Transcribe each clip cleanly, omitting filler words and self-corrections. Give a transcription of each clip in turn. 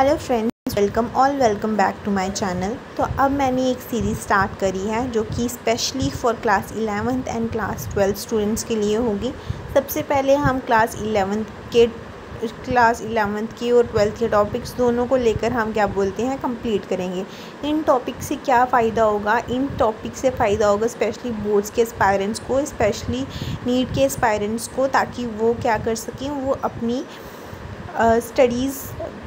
Hello friends, welcome back to my channel. तो अब मैंने एक सीरीज़ स्टार्ट करी है जो कि specially for class 11th and class 12 students के लिए होगी। सबसे पहले हम क्लास 11th के और 12th के टॉपिक्स दोनों को लेकर हम क्या बोलते हैं कंप्लीट करेंगे। इन टॉपिक से क्या फ़ायदा होगा, इन टॉपिक से फ़ायदा होगा स्पेशली बोर्ड्स के एस्पायरेंट्स को, स्पेशली नीट के एस्पायरेंट्स को, ताकि वो क्या कर सकें, वो अपनी स्टडीज़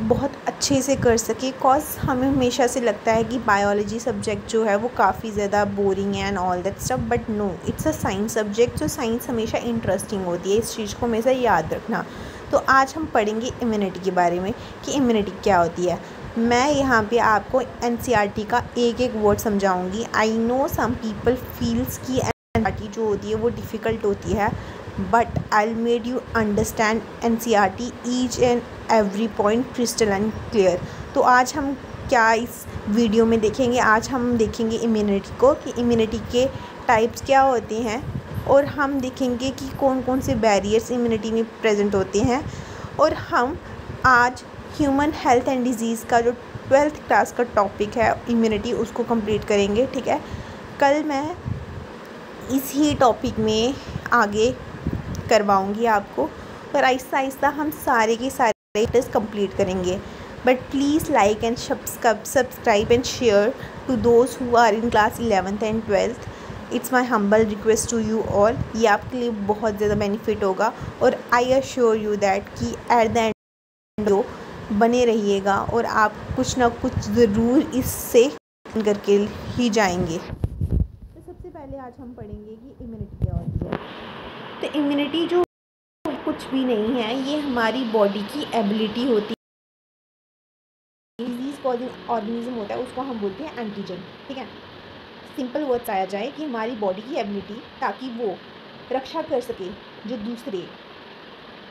बहुत अच्छे से कर सके। कॉज हमें हमेशा से लगता है कि बायोलॉजी सब्जेक्ट जो है वो काफ़ी ज़्यादा बोरिंग है and all that stuff, but no, it's a science subject. तो साइंस हमेशा इंटरेस्टिंग होती है, इस चीज़ को हमेशा याद रखना। तो आज हम पढ़ेंगे इम्यूनिटी के बारे में कि इम्यूनिटी क्या होती है। मैं यहाँ पे आपको NCERT का एक एक वर्ड समझाऊंगी। I know some people feels कि NCERT जो होती है वो डिफ़िकल्ट होती है, but I'll made you understand NCERT each and every point crystal and clear। तो आज हम क्या इस वीडियो में देखेंगे, आज हम देखेंगे इम्यूनिटी को, कि इम्यूनिटी के टाइप्स क्या होते हैं, और हम देखेंगे कि कौन कौन से बैरियर्स इम्यूनिटी में प्रेजेंट होते हैं। और हम आज ह्यूमन हेल्थ एंड डिजीज़ का जो 12th क्लास का टॉपिक है इम्यूनिटी, उसको कंप्लीट करेंगे। ठीक है, कल मैं इसी टॉपिक में आगे करवाऊंगी आपको, और आहिस्ता आहिस्ता हम सारे के सारे टेस्ट कंप्लीट करेंगे। But please like and subscribe and share to those who are in class 11th and 12th। It's my humble request to you all. ये आपके लिए बहुत ज़्यादा बेनिफिट होगा, और आई अश्योर यू दैट कि एट द एंड जो बने रहिएगा और आप कुछ ना कुछ ज़रूर इससे करके ही जाएंगे। तो सबसे पहले आज हम पढ़ेंगे कि इम्यूनिटी क्या होती है। तो इम्यूनिटी जो कुछ भी नहीं है, ये हमारी बॉडी की एबिलिटी होती है। डिजीज़ कॉजिंग ऑर्गेनिज्म होता है, उसको हम बोलते हैं एंटीजन। ठीक है, सिंपल वर्ड्स आया जाए कि हमारी बॉडी की एबिलिटी, ताकि वो रक्षा कर सके जो दूसरे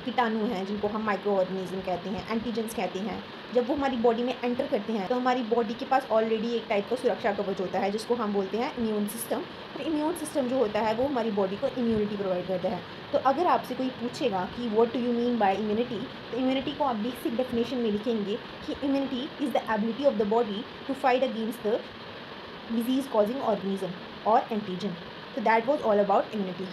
कीटाणु हैं जिनको हम माइक्रो ऑर्गेनिज्म कहते हैं, एंटीजन्स कहते हैं। जब वो हमारी बॉडी में एंटर करते हैं तो हमारी बॉडी के पास ऑलरेडी एक टाइप का सुरक्षा कवच होता है जिसको हम बोलते हैं इम्यून सिस्टम। और इम्यून सिस्टम जो होता है वो हमारी बॉडी को इम्यूनिटी प्रोवाइड करता है। तो अगर आपसे कोई पूछेगा कि what do you mean by immunity, तो इम्यूनिटी को आप बेसिक डेफिनेशन में लिखेंगे कि immunity is the ability of the body to fight against the disease causing organism और एंटीजन। तो that was all about immunity.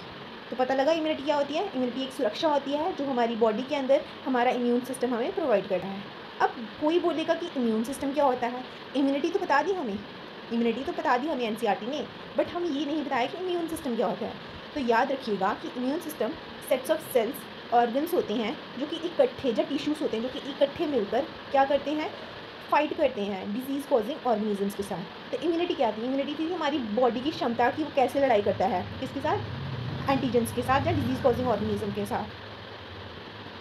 तो पता लगा इम्यूनिटी क्या होती है। इम्यूनिटी एक सुरक्षा होती है जो हमारी बॉडी के अंदर हमारा इम्यून सिस्टम हमें प्रोवाइड करता है। अब कोई बोलेगा कि इम्यून सिस्टम क्या होता है। इम्यूनिटी तो बता दी हमें, NCERT ने, बट हम ये नहीं बताया कि इम्यून सिस्टम क्या होता है। तो याद रखिएगा कि immune system sets of cells organs होते हैं जो कि इकट्ठे, जो टिश्यूज़ होते हैं जो कि इकट्ठे मिलकर क्या करते हैं, फाइट करते हैं डिजीज़ कॉजिंग ऑर्गेनिजम्स के साथ। तो इम्यूनिटी क्या थी? इम्यूनिटी थी हमारी बॉडी की क्षमता कि वो कैसे लड़ाई करता है, किसके साथ, एंटीजेंस के साथ या डिजीज़ कॉजिंग ऑर्गेनिज्म के साथ।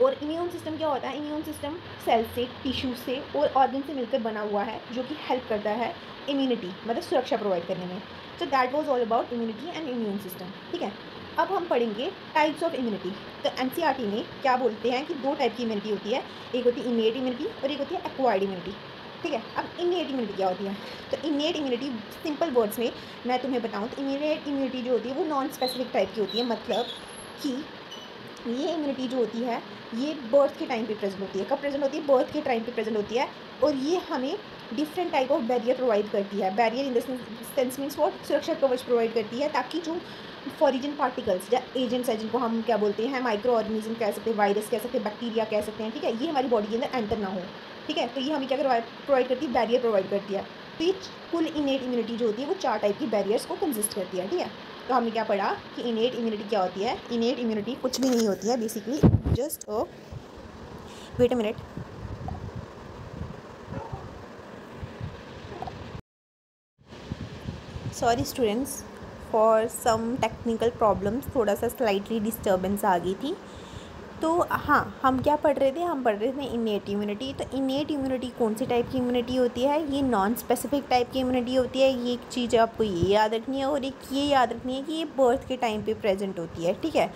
और इम्यून सिस्टम क्या होता है? इम्यून सिस्टम सेल से, टिश्यू से और ऑर्गन से मिलकर बना हुआ है जो कि हेल्प करता है इम्यूनिटी, मतलब सुरक्षा प्रोवाइड करने में। So that was all about immunity and immune system. ठीक है, अब हम पढ़ेंगे टाइप्स ऑफ इम्यूनिटी। तो NCERT में क्या बोलते हैं कि दो टाइप की इम्यूनिटी होती है, एक होती है इनेट इम्यूनिटी और एक होती है एक्वायर्ड इम्यूनिटी। ठीक है, अब इनेट इम्यूनिटी क्या होती है? तो इनेट इम्यूनिटी सिंपल वर्ड्स में मैं तुम्हें बताऊं तो इनेट इम्यूनिटी जो होती है वो नॉन स्पेसिफिक टाइप की होती है। मतलब कि ये इम्यूनिटी जो होती है ये बर्थ के टाइम पे प्रेजेंट होती है। कब प्रेजेंट होती है? बर्थ के टाइम पे प्रेजेंट होती है। और ये हमें different type of barrier provide करती है। Barrier in the sense means what, सुरक्षा कवच प्रोवाइड करती है, ताकि जो फॉरिजन पार्टिकल्स या एजेंट्स है जिनको हम क्या बोलते हैं, माइक्रो ऑर्गेनिज्म कह सकते हैं, वायरस कह सकते हैं, बैक्टीरिया कह सकते हैं, ठीक है, ये हमारी बॉडी के अंदर एंटर ना हो। ठीक है, तो ये हमें क्या प्रोवाइड करती है, बैरियर प्रोवाइड करती है। तो ये कुल इनेट इम्यूनिटी जो होती है वो 4 टाइप की बैरियर्स को कंसिस्ट करती है। ठीक है, तो हमने क्या पढ़ा कि इनेट इम्यूनिटी क्या होती है। इनेट इम्यूनिटी कुछ भी नहीं होती है, basically just wait a minute. Sorry students for some technical problems, थोड़ा सा स्लाइटली डिस्टर्बेंस आ गई थी। तो हाँ, हम क्या पढ़ रहे थे? हम पढ़ रहे थे इनेट इम्यूनिटी। तो इनेट इम्यूनिटी कौन सी टाइप की इम्यूनिटी होती है? ये नॉन स्पेसिफिक टाइप की इम्यूनिटी होती है। ये एक चीज़ आपको ये याद रखनी है, और एक ये याद रखनी है कि ये बर्थ के टाइम पे प्रेजेंट होती है। ठीक है,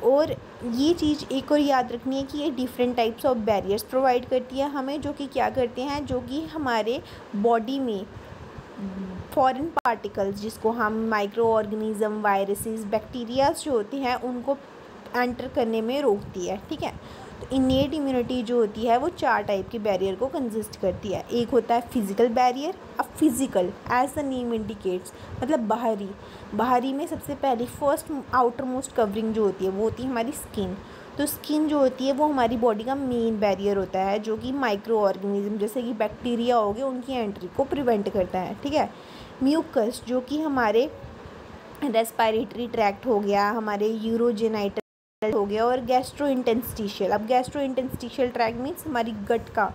और ये चीज़ एक और याद रखनी है कि ये different types of barriers provide करती है हमें, जो कि क्या करते हैं, जो कि हमारे बॉडी में फॉरेन पार्टिकल्स जिसको हम माइक्रो ऑर्गेनिज्म, वायरसेस, बैक्टीरियाज जो होते हैं उनको एंटर करने में रोकती है। ठीक है, तो इनेट इम्यूनिटी जो होती है वो 4 टाइप के बैरियर को कंसिस्ट करती है। एक होता है फिजिकल बैरियर। अब physical as the name indicates मतलब बाहरी में सबसे पहले फर्स्ट आउटर मोस्ट कवरिंग जो होती है वो होती है हमारी स्किन। तो स्किन जो होती है वो हमारी बॉडी का मेन बैरियर होता है, जो कि माइक्रो ऑर्गेनिज्म जैसे कि बैक्टीरिया हो गए उनकी एंट्री को प्रिवेंट करता है, ठीक है। म्यूकस जो कि हमारे रेस्पिरेटरी ट्रैक्ट हो गया, हमारे यूरोजेनाइटल हो गया, और गैस्ट्रोइंटेस्टिशियल। अब गैस्ट्रोइंटेस्टिशियल ट्रैक्ट मीन्स हमारी गट का,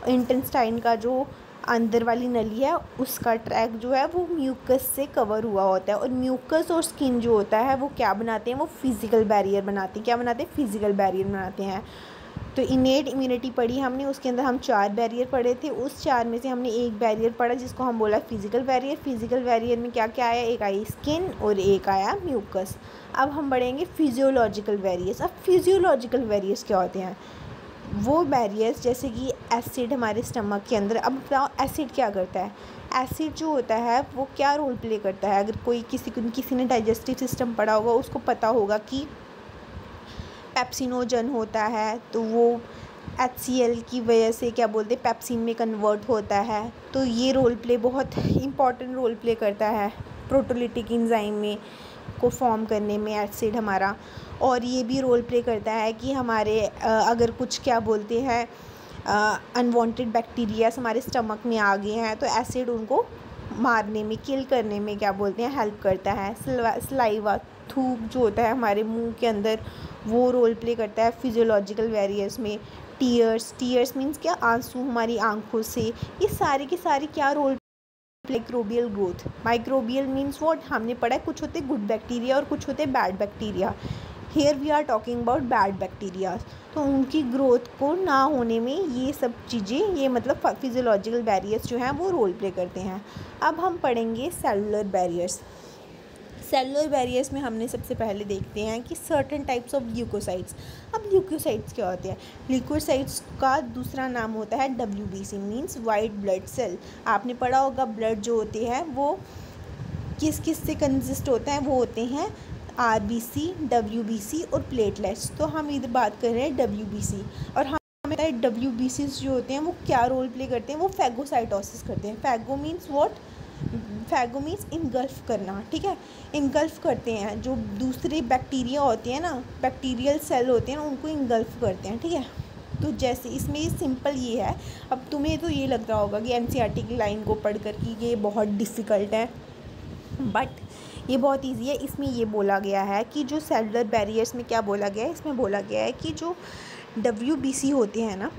इंटेस्टाइन का जो अंदर वाली नली है उसका ट्रैक जो है वो म्यूकस से कवर हुआ होता है। और म्यूकस और स्किन जो होता है वो क्या बनाते हैं, वो फिजिकल बैरियर बनाते हैं। क्या बनाते हैं, फिजिकल बैरियर बनाते हैं। तो इनेट इम्यूनिटी पढ़ी हमने, उसके अंदर हम 4 बैरियर पढ़े थे। उस 4 में से हमने एक बैरियर पढ़ा जिसको हम बोला फिजिकल बैरियर। फिजिकल बैरियर में क्या क्या आया, एक आई स्किन और एक आया म्यूकस। अब हम बढ़ेंगे फिजियोलॉजिकल बैरियर्स। अब फिजियोलॉजिकल बैरियर्स क्या होते हैं, वो बैरियर्स जैसे कि एसिड हमारे स्टमक के अंदर। अब बताओ एसिड क्या करता है, एसिड जो होता है वो क्या रोल प्ले करता है। अगर कोई किसी ने डाइजेस्टिव सिस्टम पढ़ा होगा उसको पता होगा कि पेप्सिनोजन होता है तो वो HCl की वजह से क्या बोलते हैं पेप्सिन में कन्वर्ट होता है। तो ये रोल प्ले बहुत इंपॉर्टेंट रोल प्ले करता है प्रोटोलिटिक एंजाइम में को फॉर्म करने में एसिड हमारा। और ये भी रोल प्ले करता है कि हमारे अगर कुछ क्या बोलते हैं अनवांटेड बैक्टीरियाज हमारे स्टमक में आ गए हैं तो एसिड उनको मारने में, किल करने में क्या बोलते हैं हेल्प करता है। सलाइवा थूक जो होता है हमारे मुंह के अंदर वो रोल प्ले करता है फिजियोलॉजिकल बैरियर्स में। टीयर्स मीन्स क्या, आंसू हमारी आंखों से। ये सारे के सारे क्या role, microbial growth. Microbial means what, हमने पढ़ा है कुछ होते गुड बैक्टीरिया और कुछ होते bad bacteria. Here we are talking about bad bacteria. तो उनकी ग्रोथ को ना होने में ये सब चीज़ें, ये मतलब फिजियोलॉजिकल बैरियर्स जो हैं वो रोल प्ले करते हैं। अब हम पढ़ेंगे सेलुलर बैरियर्स। सेलुलर बैरियर्स में हमने सबसे पहले देखते हैं कि सर्टेन टाइप्स ऑफ ल्यूकोसाइट्स। अब ल्यूकोसाइट्स क्या होते हैं, ल्यूकोसाइट्स का दूसरा नाम होता है WBC means white blood cell. आपने पढ़ा होगा ब्लड जो होते हैं वो किस से कंसिस्ट होता है, वो होते हैं RBC, WBC और प्लेटलेट्स। तो हम इधर बात कर रहे हैं WBC। और हमें पता है WBC जो होते हैं वो क्या रोल प्ले करते हैं, वो फैगोसाइटोसिस करते हैं। फैगो मीन्स व्हाट, फैगो मीन्स इनगल्फ करना, ठीक है। इनगल्फ करते हैं जो दूसरे बैक्टीरिया होते हैं ना, बैक्टीरियल सेल होते हैं ना, उनको इनगल्फ करते हैं, ठीक है। तो जैसे इसमें ये सिंपल ये है। अब तुम्हें तो ये लग रहा होगा कि NCERT की लाइन को पढ़ कर कि ये बहुत डिफ़िकल्ट है, बट ये बहुत इजी है। इसमें ये बोला गया है कि जो सेलुलर बैरियर्स में क्या बोला गया है, इसमें बोला गया है कि जो WBC होते हैं ना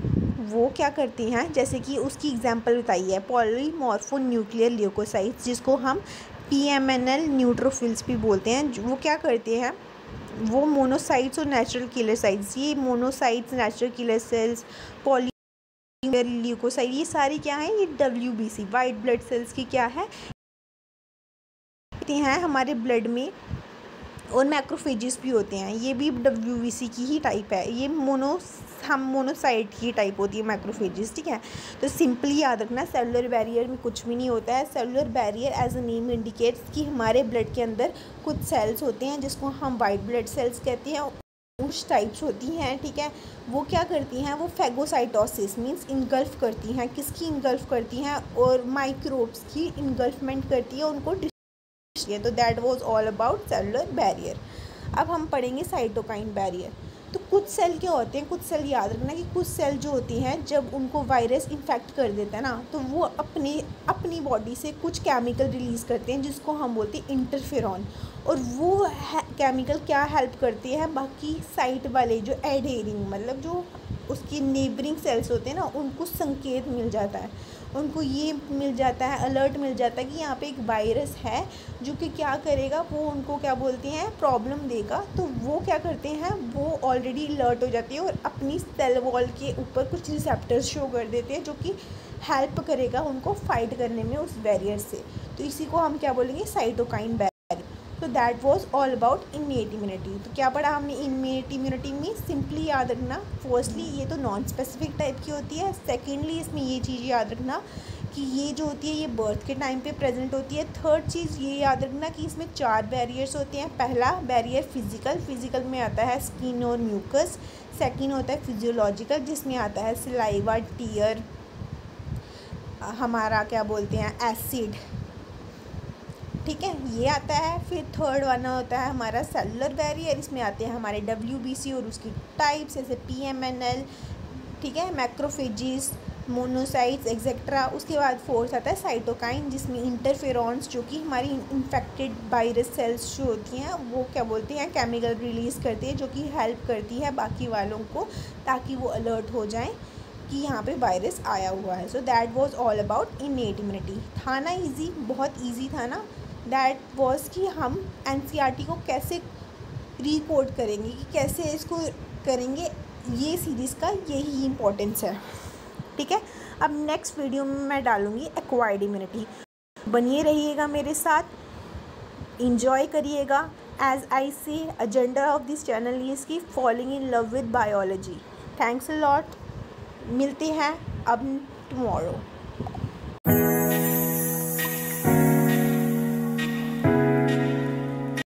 वो क्या करते हैं, जैसे कि उसकी एग्जांपल बताई है पॉलीमॉर्फोन्यूक्लियर ल्यूकोसाइट्स, जिसको हम PMNL न्यूट्रोफिल्स भी बोलते हैं। वो क्या करते हैं, वो मोनोसाइट्स और नेचुरल किलर साइट्स, ये monocytes, natural killer cells, poly leukocyte, ये सारी क्या है, ये WBC वाइट ब्लड सेल्स की क्या है हैं हमारे ब्लड में। और मैक्रोफेजेस भी होते हैं, ये भी WBC की ही टाइप है। ये मोनोसाइट की टाइप होती है मैक्रोफेजेस, ठीक है। तो सिंपली याद रखना सेलुलर बैरियर में कुछ भी नहीं होता है। Cellular barrier as a name indicates कि हमारे ब्लड के अंदर कुछ सेल्स होते हैं जिसको हम वाइट ब्लड सेल्स कहते हैं, कुछ टाइप्स होती हैं, ठीक है। वो क्या करती हैं, वो फैगोसाइटोसिस मीन्स इनगल्फ करती हैं। किसकी इनगल्फ करती हैं, और माइक्रोब्स की इनगल्फमेंट करती है, उनको। तो that was all about cellular barrier. अब हम पढ़ेंगे साइटोकाइन बैरियर। तो कुछ सेल क्या होते हैं, कुछ सेल याद रखना कि कुछ सेल जो होती हैं जब उनको वायरस इन्फेक्ट कर देता है ना तो वो अपनी बॉडी से कुछ केमिकल रिलीज़ करते हैं जिसको हम बोलते हैं इंटरफेरॉन। और वो केमिकल क्या हेल्प करती है, बाकी साइट वाले जो एडहेरिंग मतलब जो उसकी नेबरिंग सेल्स होते हैं ना उनको संकेत मिल जाता है, उनको ये मिल जाता है, अलर्ट मिल जाता है कि यहाँ पे एक वायरस है जो कि क्या करेगा, वो उनको क्या बोलते हैं प्रॉब्लम देगा। तो वो क्या करते हैं, वो ऑलरेडी अलर्ट हो जाती है और अपनी सेल वॉल के ऊपर कुछ रिसेप्टर्स शो कर देते हैं जो कि हेल्प करेगा उनको फाइट करने में उस बैरियर से। तो इसी को हम क्या बोलेंगे, साइटोकाइन बैरियर। तो that was all about innate immunity. तो क्या पढ़ा हमने इन्नेट इम्यूनिटी में, सिंपली याद रखना फर्स्टली ये तो नॉन स्पेसिफिक टाइप की होती है। सेकेंडली इसमें ये चीज़ याद रखना कि ये जो होती है ये बर्थ के टाइम पे प्रेजेंट होती है। थर्ड चीज़ ये याद रखना कि इसमें 4 बैरियर्स होते हैं। पहला बैरियर फिज़िकल में आता है स्किन और म्यूकस। सेकंड होता है फिजियोलॉजिकल, जिसमें आता है सलाइवा, टीयर, हमारा क्या बोलते हैं एसिड, ठीक है, ये आता है। फिर थर्ड वाला होता है हमारा सेलुलर बैरियर, इसमें आते हैं हमारे WBC और उसकी टाइप्स जैसे PMNL, ठीक है, मैक्रोफेजिस, मोनोसाइट्स एक्सेट्रा। उसके बाद फोर्थ आता है साइटोकाइन, जिसमें इंटरफेरॉन्स जो कि हमारी इन्फेक्टेड वायरस सेल्स जो होती हैं वो क्या बोलते हैं केमिकल रिलीज़ करती है, जो कि हेल्प करती है बाकी वालों को ताकि वो अलर्ट हो जाएं कि यहाँ पे वायरस आया हुआ है। So that was all about innate immunity. था ना ईजी, बहुत ईजी था ना। दैट वाज कि हम NCERT को कैसे रिकोड करेंगे, कि कैसे इसको करेंगे, ये सीरीज़ का यही इम्पोर्टेंस है, ठीक है। अब नेक्स्ट वीडियो में मैं डालूँगी एक्वायर्ड इम्यूनिटी। बनिए रहिएगा मेरे साथ, इंजॉय करिएगा। As I say agenda of this channel is key falling in love with biology. Thanks a lot. मिलते हैं अब टुमारो।